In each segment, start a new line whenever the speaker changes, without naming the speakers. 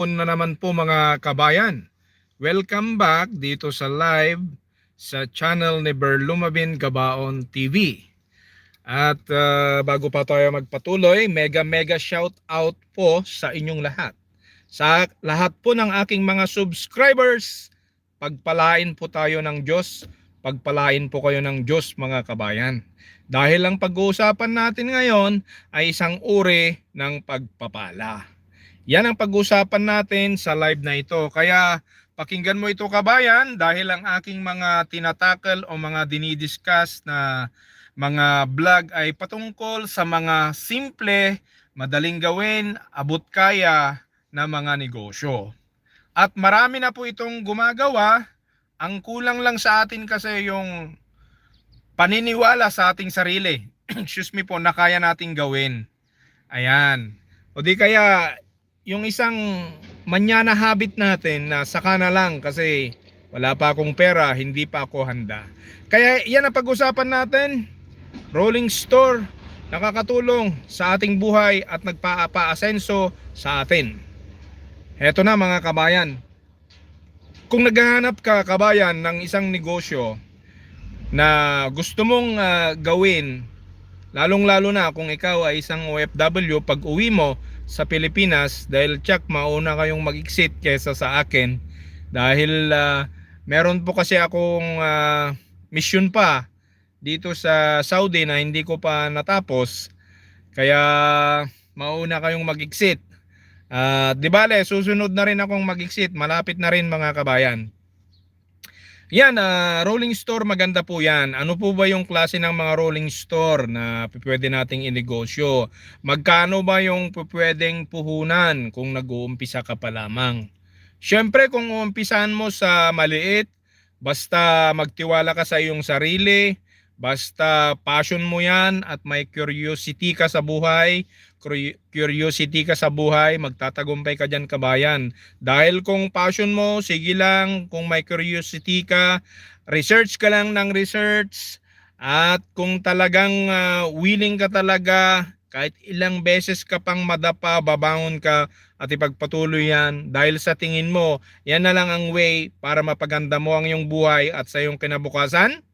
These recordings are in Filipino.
Na naman po mga kabayan. Welcome back dito sa live sa channel ni Berlumabin Gabaon TV. At bago pa tayo magpatuloy, mega shout out po sa inyong lahat. Sa lahat po ng aking mga subscribers, pagpalain po tayo ng Diyos. Pagpalain po kayo ng Diyos mga kabayan. Dahil ang pag-uusapan natin ngayon ay isang uri ng pagpapala. Yan ang pag-usapan natin sa live na ito. Kaya pakinggan mo ito kabayan dahil ang aking mga tinatakal o mga dinidiscuss na mga vlog ay patungkol sa mga simple, madaling gawin, abot kaya na mga negosyo. At marami na po itong gumagawa. Ang kulang lang sa atin kasi yung paniniwala sa ating sarili. Excuse me po, na kaya nating gawin. Ayan. O di kaya yung isang manyana habit natin na saka na lang kasi wala pa akong pera, hindi pa ako handa. Kaya yan ang pag-usapan natin. Rolling store, nakakatulong sa ating buhay at nagpa-asenso sa atin. Heto na mga kabayan. Kung naghahanap ka kabayan ng isang negosyo na gusto mong gawin, lalong-lalo na kung ikaw ay isang OFW, pag uwi mo sa Pilipinas, dahil tsak mauna kayong mag-exit kesa sa akin. Dahil meron po kasi akong mission pa dito sa Saudi na hindi ko pa natapos. Kaya mauna kayong mag-exit. Di bale, susunod na rin akong mag-exit. Malapit na rin mga kabayan. Yan, rolling store maganda po yan. Ano po ba yung klase ng mga rolling store na pwede nating inegosyo? Magkano ba yung pwedeng puhunan kung nag-uumpisa ka pa lamang? Siyempre kung uumpisahan mo sa maliit, basta magtiwala ka sa iyong sarili, basta passion mo yan at may curiosity ka sa buhay, magtatagumpay ka dyan kabayan. Dahil kung passion mo, sige lang. Kung may curiosity ka, research ka lang ng research. At kung talagang willing ka talaga, kahit ilang beses ka pang madapa, babangon ka at ipagpatuloy yan. Dahil sa tingin mo, yan na lang ang way para mapaganda mo ang iyong buhay at sa iyong kinabukasan.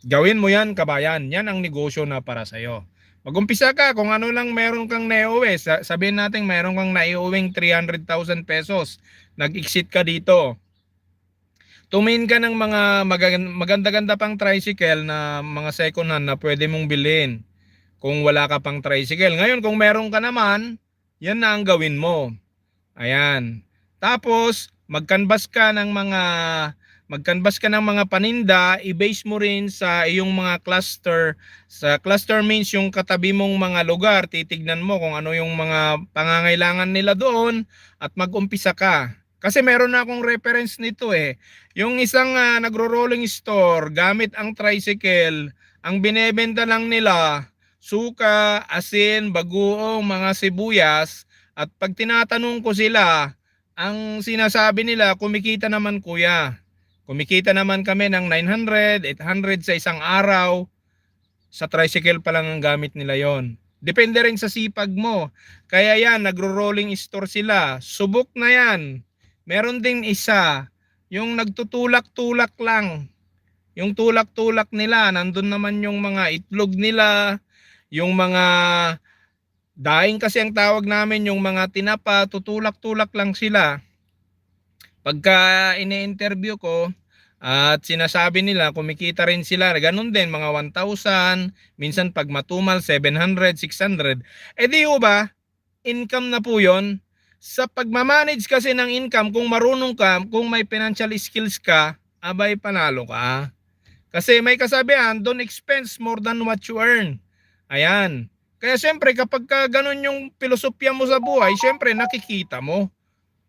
Gawin mo yan kabayan. Yan ang negosyo na para sa'yo. Mag-umpisa ka kung ano lang meron kang naiuwi. Sabihin natin meron kang naiuwing 300,000 pesos. Nag-exit ka dito. Tumingin ka ng mga maganda-ganda pang tricycle na mga second hand na pwede mong bilhin. Kung wala ka pang tricycle. Ngayon kung meron ka naman, yan na ang gawin mo. Ayan. Tapos mag-canvas ka ng mga paninda, i-base mo rin sa iyong mga cluster. Sa cluster means yung katabi mong mga lugar, titignan mo kung ano yung mga pangangailangan nila doon at mag-umpisa ka. Kasi meron na akong reference nito eh. Yung isang nagro-rolling store, gamit ang tricycle, ang binebenta lang nila, suka, asin, bagoong, mga sibuyas, at pag tinatanong ko sila, ang sinasabi nila, kumikita naman kuya. Kumikita naman kami ng 900, 800 sa isang araw. Sa tricycle pa lang ang gamit nila yon. Depende rin sa sipag mo. Kaya yan, nagro-rolling store sila. Subok na yan. Meron ding isa, yung nagtutulak-tulak lang. Yung tulak-tulak nila, nandun naman yung mga itlog nila, yung mga daing kasi ang tawag namin, yung mga tinapa, tutulak-tulak lang sila. Pagka ini-interview ko at sinasabi nila kumikita rin sila, ganun din mga 1,000, minsan pag matumal 700, 600. Eh di ba, income na po yon. Sa pagmamanage kasi ng income, kung marunong ka, kung may financial skills ka, abay panalo ka. Kasi may kasabihan, don't expense more than what you earn. Ayan. Kaya siyempre kapag ganun yung filosofya mo sa buhay, siyempre nakikita mo.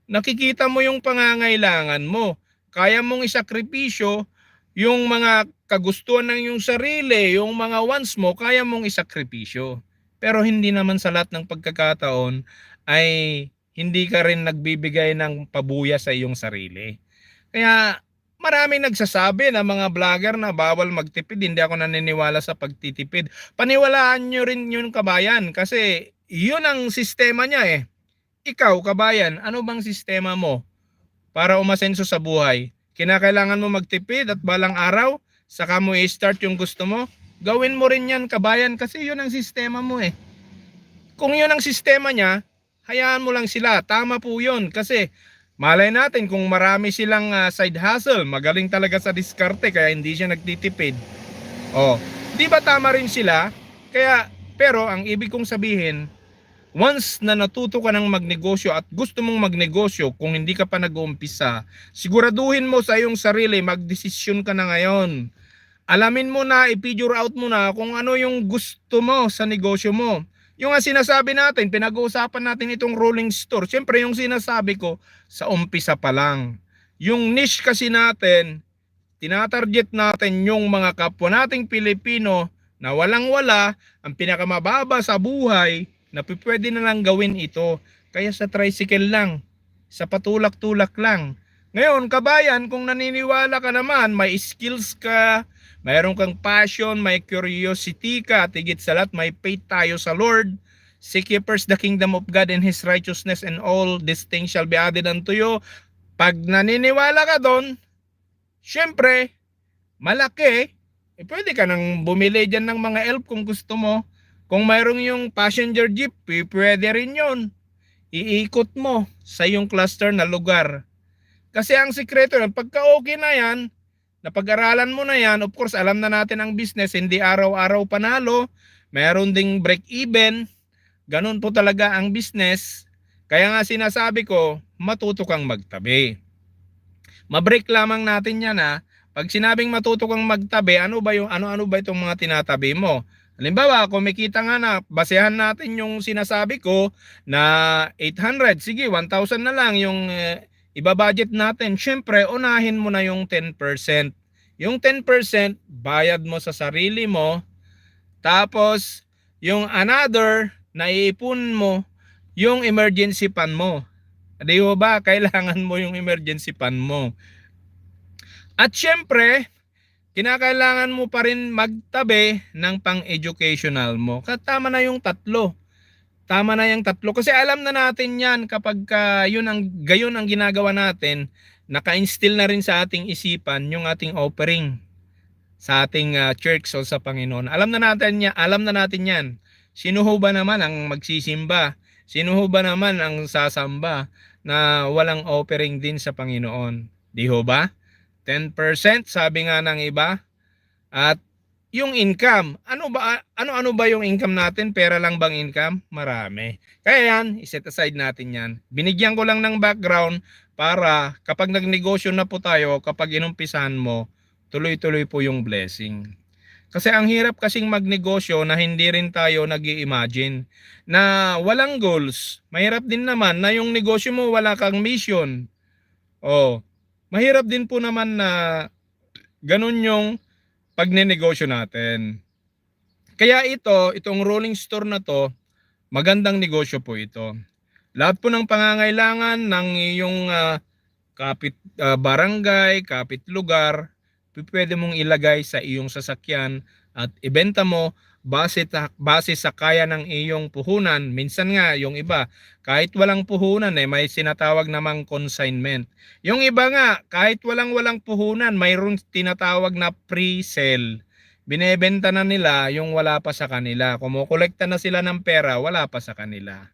Nakikita mo yung pangangailangan mo. Kaya mong isakripisyo yung mga kagustuhan ng iyong sarili, yung mga wants mo, kaya mong isakripisyo. Pero hindi naman sa lahat ng pagkakataon ay hindi ka rin nagbibigay ng pabuya sa iyong sarili. Kaya maraming nagsasabi na mga vlogger na bawal magtipid. Hindi ako naniniwala sa pagtitipid. Paniwalaan nyo rin yun kabayan kasi yun ang sistema niya eh. Ikaw, kabayan, ano bang sistema mo para umasenso sa buhay? Kinakailangan mo magtipid at balang araw, saka mo i-start yung gusto mo? Gawin mo rin yan, kabayan, kasi yun ang sistema mo eh. Kung yun ang sistema niya, hayaan mo lang sila. Tama po yun. Kasi malay natin kung marami silang side hustle, magaling talaga sa diskarte kaya hindi siya nagtitipid. Oh, di ba tama rin sila? Kaya, pero ang ibig kong sabihin, once na natuto ka ng magnegosyo at gusto mong magnegosyo, kung hindi ka pa nag-uumpisa, siguraduhin mo sa iyong sarili, magdesisyon ka na ngayon. Alamin mo na, i-figure out mo na kung ano yung gusto mo sa negosyo mo. Yung nga sinasabi natin, pinag-uusapan natin itong rolling store. Siyempre yung sinasabi ko, sa umpisa pa lang. Yung niche kasi natin, tinatarget natin yung mga kapwa nating Pilipino na walang-wala, ang pinakamababa sa buhay, na pwede na lang gawin ito. Kaya sa tricycle lang, sa patulak-tulak lang. Ngayon, kabayan, kung naniniwala ka naman, may skills ka, mayroon kang passion, may curiosity ka, at higit sa lahat, may faith tayo sa Lord. Seek ye first the kingdom of God and His righteousness, and all these things shall be added unto you. Pag naniniwala ka doon, syempre, malaki, pwede ka nang bumili dyan ng mga elf kung gusto mo. Kung mayroong yung passenger jeep, pwede rin yun. Iikot mo sa yung cluster na lugar. Kasi ang sikreto yan, pagka okay na yan, napag-aralan mo na yan, of course, alam na natin ang business, hindi araw-araw panalo, meron ding break-even, ganun po talaga ang business. Kaya nga sinasabi ko, matuto kang magtabi. Mabreak lamang natin yan ha. Pag sinabing matuto kang magtabi, ano ba itong mga tinatabi mo? Halimbawa, kung makita nga na, basehan natin yung sinasabi ko na 800, sige 1,000 na lang yung ibabudget natin. Syempre, unahin mo na yung 10%. Yung 10%, bayad mo sa sarili mo. Tapos, yung another, naiipon mo, yung emergency fund mo. Di ba? Kailangan mo yung emergency fund mo. At syempre, kinakailangan mo pa rin magtabi ng pang-educational mo. Tama na yung tatlo. Tama na yung tatlo. Kasi alam na natin yan kapag gayon ang ginagawa natin, naka-instill na rin sa ating isipan yung ating offering sa ating church o sa Panginoon. Alam na natin yan. Sino ho ba naman ang magsisimba? Sino ho ba naman ang sasamba na walang offering din sa Panginoon? Di ho ba? 10% sabi nga ng iba. At yung income, ano ba yung income natin? Pera lang bang income? Marami. Kaya yan, iset aside natin yan. Binigyan ko lang ng background para kapag nagnegosyo na po tayo, kapag inumpisahan mo, tuloy-tuloy po yung blessing. Kasi ang hirap kasing magnegosyo na hindi rin tayo nag-i-imagine na walang goals. Mahirap din naman na yung negosyo mo wala kang mission. Oh, mahirap din po naman na ganun yung pagnenegosyo natin. Kaya itong rolling store na to, magandang negosyo po ito. Lahat po ng pangangailangan ng iyong kapit barangay, kapit lugar, pwede mong ilagay sa iyong sasakyan at ibenta mo base sa kaya ng iyong puhunan. Minsan nga yung iba, kahit walang puhunan may sinatawag namang consignment. Yung iba nga, kahit walang puhunan, mayroong tinatawag na pre-sale. Binebenta na nila yung wala pa sa kanila. Kumukolekta na sila ng pera, wala pa sa kanila.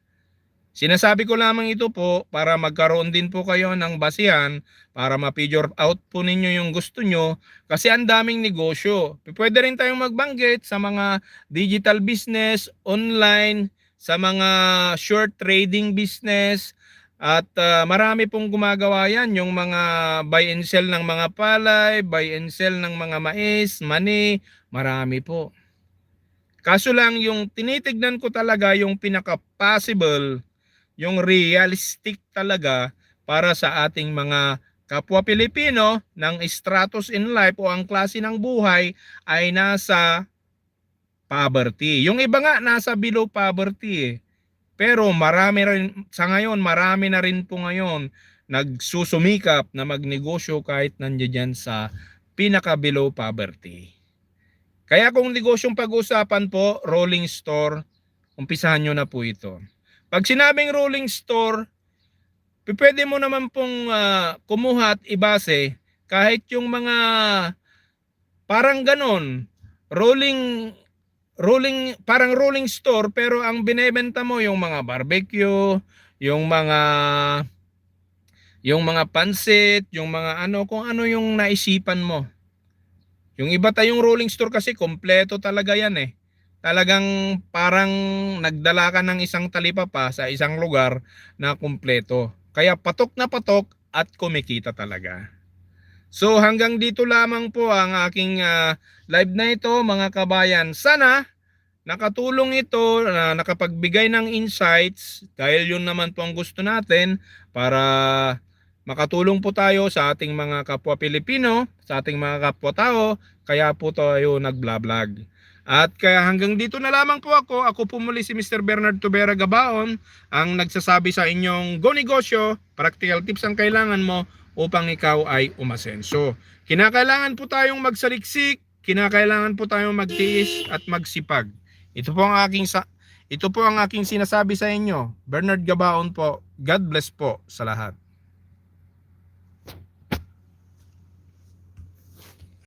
Sinasabi ko lamang ito po para magkaroon din po kayo ng basihan para ma-figure out po ninyo yung gusto nyo kasi ang daming negosyo. Pwede rin tayong magbanggit sa mga digital business, online, sa mga short trading business at marami pong gumagawa yan. Yung mga buy and sell ng mga palay, buy and sell ng mga mais, mani, marami po. Kaso lang yung tinitignan ko talaga yung pinaka-possible, yung realistic talaga para sa ating mga kapwa Pilipino ng stratus in life o ang klase ng buhay ay nasa poverty. Yung iba nga nasa below poverty eh. Pero marami rin sa ngayon, marami na rin po ngayon nagsusumikap na magnegosyo kahit nandiyan sa pinaka below poverty. Kaya kung negosyong pag-usapan po, rolling store, umpisahan nyo na po ito. Pag sinabing rolling store, pwede mo naman pong kumuha at ibase kahit yung mga parang ganon, rolling parang rolling store pero ang binebenta mo yung mga barbecue, yung mga pansit, yung mga ano, kung ano yung naisipan mo. Yung iba tayong rolling store kasi kompleto talaga yan eh. Talagang parang nagdala ka ng isang talipapa sa isang lugar na kompleto. Kaya patok na patok at kumikita talaga. So hanggang dito lamang po ang aking live na ito mga kabayan. Sana nakatulong ito na nakapagbigay ng insights dahil yun naman po ang gusto natin para makatulong po tayo sa ating mga kapwa Pilipino, sa ating mga kapwa tao, kaya po tayo nag-vlog. At kaya hanggang dito na lamang po ako. Ako po muli si Mr. Bernard Tubera Gabaon, ang nagsasabi sa inyong go negosyo, practical tips ang kailangan mo upang ikaw ay umasenso. Kinakailangan po tayong magsaliksik, kinakailangan po tayong magtiis at magsipag. Ito po ang aking sinasabi sa inyo. Bernard Gabaon po. God bless po sa lahat.